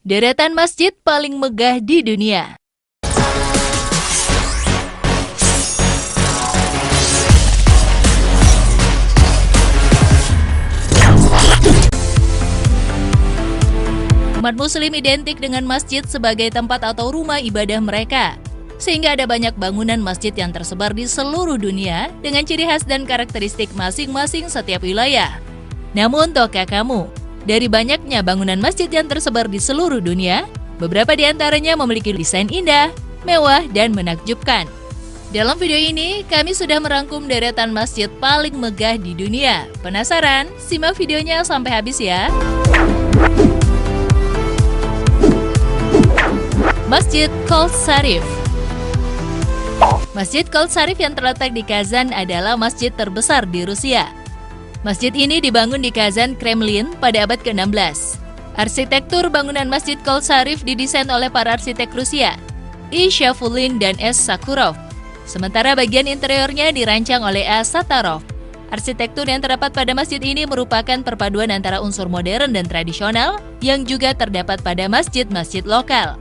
Deretan masjid paling megah di dunia. Umat muslim identik dengan masjid sebagai tempat atau rumah ibadah mereka. Sehingga ada banyak bangunan masjid yang tersebar di seluruh dunia dengan ciri khas dan karakteristik masing-masing setiap wilayah. Namun, tahukah kamu, dari banyaknya bangunan masjid yang tersebar di seluruh dunia, beberapa di antaranya memiliki desain indah, mewah, dan menakjubkan. Dalam video ini, kami sudah merangkum deretan masjid paling megah di dunia. Penasaran? Simak videonya sampai habis ya! Masjid Qol Sharif. Masjid Qol Sharif yang terletak di Kazan adalah masjid terbesar di Rusia. Masjid ini dibangun di Kazan, Kremlin pada abad ke-16. Arsitektur bangunan Masjid Qol Sharif didesain oleh para arsitek Rusia, I. Shavulin dan S. Sakurov. Sementara bagian interiornya dirancang oleh A. Satarov. Arsitektur yang terdapat pada masjid ini merupakan perpaduan antara unsur modern dan tradisional yang juga terdapat pada masjid-masjid lokal.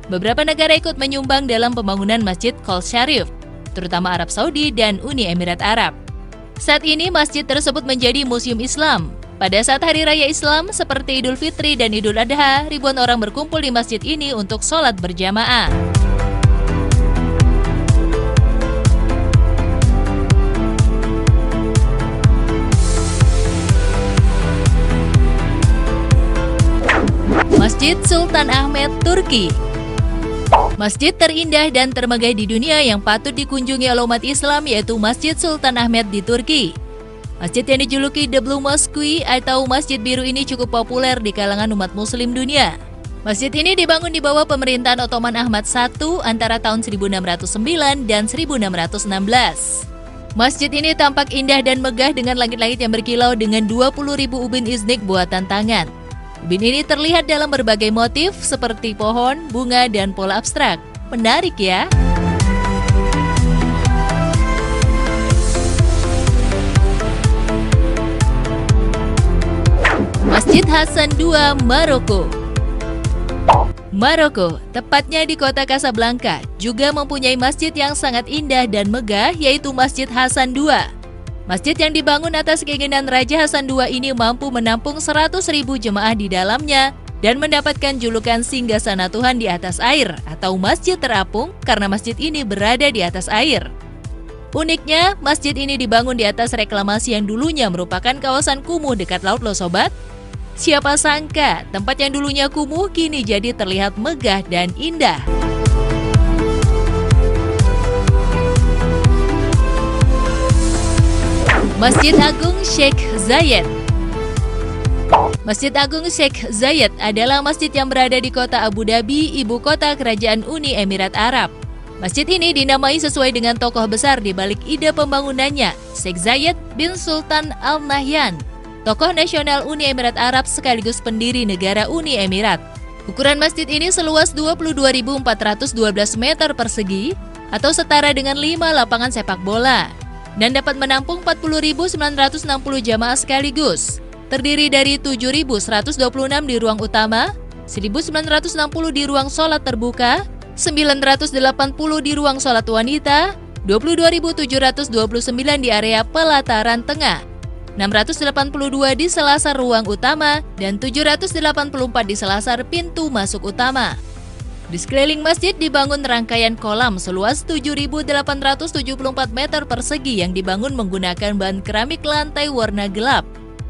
Beberapa negara ikut menyumbang dalam pembangunan Masjid Qol Sharif, terutama Arab Saudi dan Uni Emirat Arab. Saat ini masjid tersebut menjadi museum Islam. Pada saat hari raya Islam seperti Idul Fitri dan Idul Adha, ribuan orang berkumpul di masjid ini untuk sholat berjamaah. Masjid Sultan Ahmet, Turki. Masjid terindah dan termegah di dunia yang patut dikunjungi oleh umat Islam yaitu Masjid Sultan Ahmet di Turki. Masjid yang dijuluki The Blue Mosque atau Masjid Biru ini cukup populer di kalangan umat muslim dunia. Masjid ini dibangun di bawah pemerintahan Ottoman Ahmad I antara tahun 1609 dan 1616. Masjid ini tampak indah dan megah dengan langit-langit yang berkilau dengan 20.000 ubin iznik buatan tangan. Ubin ini terlihat dalam berbagai motif seperti pohon, bunga, dan pola abstrak. Menarik ya? Masjid Hasan II, Maroko. Maroko, tepatnya di kota Casablanca, juga mempunyai masjid yang sangat indah dan megah yaitu Masjid Hasan II. Masjid yang dibangun atas keinginan Raja Hasan II ini mampu menampung 100.000 jemaah di dalamnya dan mendapatkan julukan Singgasana Tuhan di atas air atau masjid terapung karena masjid ini berada di atas air. Uniknya, masjid ini dibangun di atas reklamasi yang dulunya merupakan kawasan kumuh dekat laut loh sobat. Siapa sangka tempat yang dulunya kumuh kini jadi terlihat megah dan indah. Masjid Agung Sheikh Zayed. Masjid Agung Sheikh Zayed adalah masjid yang berada di kota Abu Dhabi, ibu kota kerajaan Uni Emirat Arab. Masjid ini dinamai sesuai dengan tokoh besar di balik ide pembangunannya, Sheikh Zayed bin Sultan Al Nahyan, tokoh nasional Uni Emirat Arab sekaligus pendiri negara Uni Emirat. Ukuran masjid ini seluas 22.412 meter persegi atau setara dengan 5 lapangan sepak bola. Dan dapat menampung 40.960 jamaah sekaligus. Terdiri dari 7.126 di ruang utama, 1.960 di ruang sholat terbuka, 980 di ruang sholat wanita, 22.729 di area pelataran tengah, 682 di selasar ruang utama, dan 784 di selasar pintu masuk utama. Di sekeliling masjid dibangun rangkaian kolam seluas 7.874 meter persegi yang dibangun menggunakan bahan keramik lantai warna gelap.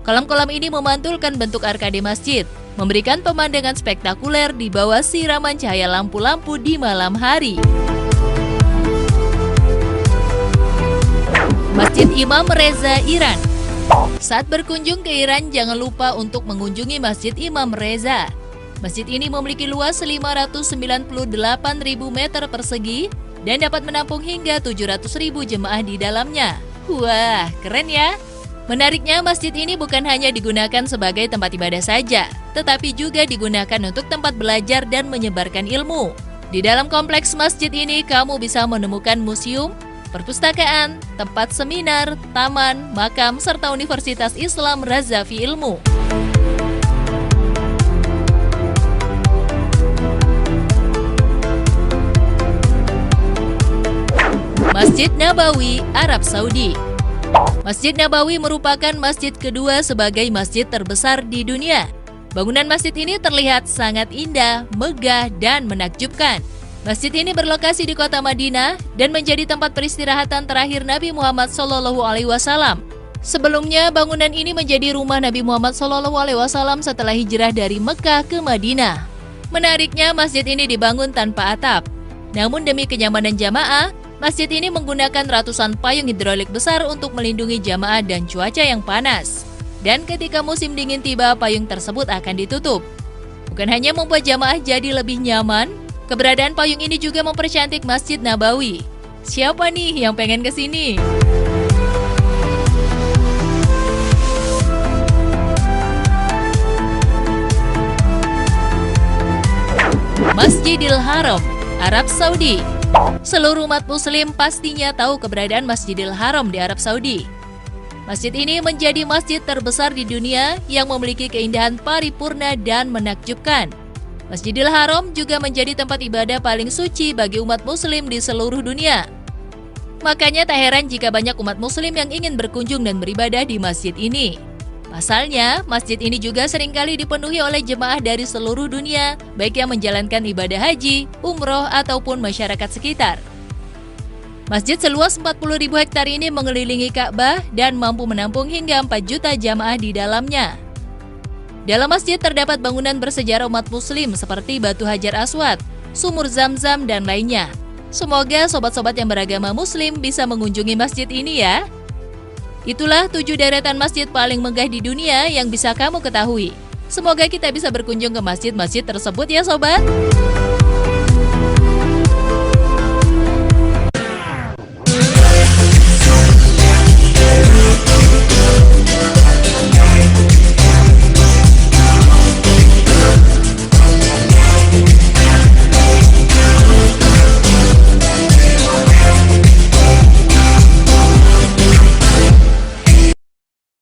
Kolam-kolam ini memantulkan bentuk arkade masjid, memberikan pemandangan spektakuler di bawah siraman cahaya lampu-lampu di malam hari. Masjid Imam Reza, Iran. Saat berkunjung ke Iran, jangan lupa untuk mengunjungi Masjid Imam Reza. Masjid ini memiliki luas 598.000 meter persegi dan dapat menampung hingga 700.000 jemaah di dalamnya. Wah, keren ya! Menariknya, masjid ini bukan hanya digunakan sebagai tempat ibadah saja, tetapi juga digunakan untuk tempat belajar dan menyebarkan ilmu. Di dalam kompleks masjid ini, kamu bisa menemukan museum, perpustakaan, tempat seminar, taman, makam, serta Universitas Islam Razavi Ilmu. Masjid Nabawi, Arab Saudi. Masjid Nabawi merupakan masjid kedua sebagai masjid terbesar di dunia. Bangunan masjid ini terlihat sangat indah, megah, dan menakjubkan. Masjid ini berlokasi di kota Madinah dan menjadi tempat peristirahatan terakhir Nabi Muhammad SAW. Sebelumnya, bangunan ini menjadi rumah Nabi Muhammad SAW setelah hijrah dari Mekah ke Madinah. Menariknya, masjid ini dibangun tanpa atap. Namun demi kenyamanan jamaah, masjid ini menggunakan ratusan payung hidrolik besar untuk melindungi jamaah dan cuaca yang panas. Dan ketika musim dingin tiba, payung tersebut akan ditutup. Bukan hanya membuat jamaah jadi lebih nyaman, keberadaan payung ini juga mempercantik Masjid Nabawi. Siapa nih yang pengen ke sini? Masjidil Haram, Arab Saudi. Seluruh umat muslim pastinya tahu keberadaan Masjidil Haram di Arab Saudi. Masjid ini menjadi masjid terbesar di dunia yang memiliki keindahan paripurna dan menakjubkan. Masjidil Haram juga menjadi tempat ibadah paling suci bagi umat muslim di seluruh dunia. Makanya tak heran jika banyak umat muslim yang ingin berkunjung dan beribadah di masjid ini. Pasalnya, masjid ini juga seringkali dipenuhi oleh jemaah dari seluruh dunia, baik yang menjalankan ibadah haji, umroh, ataupun masyarakat sekitar. Masjid seluas 40.000 hektar ini mengelilingi Ka'bah dan mampu menampung hingga 4 juta jamaah di dalamnya. Dalam masjid terdapat bangunan bersejarah umat muslim seperti Batu Hajar Aswad, Sumur Zam-Zam, dan lainnya. Semoga sobat-sobat yang beragama muslim bisa mengunjungi masjid ini ya. Itulah 7 deretan masjid paling megah di dunia yang bisa kamu ketahui. Semoga kita bisa berkunjung ke masjid-masjid tersebut ya sobat.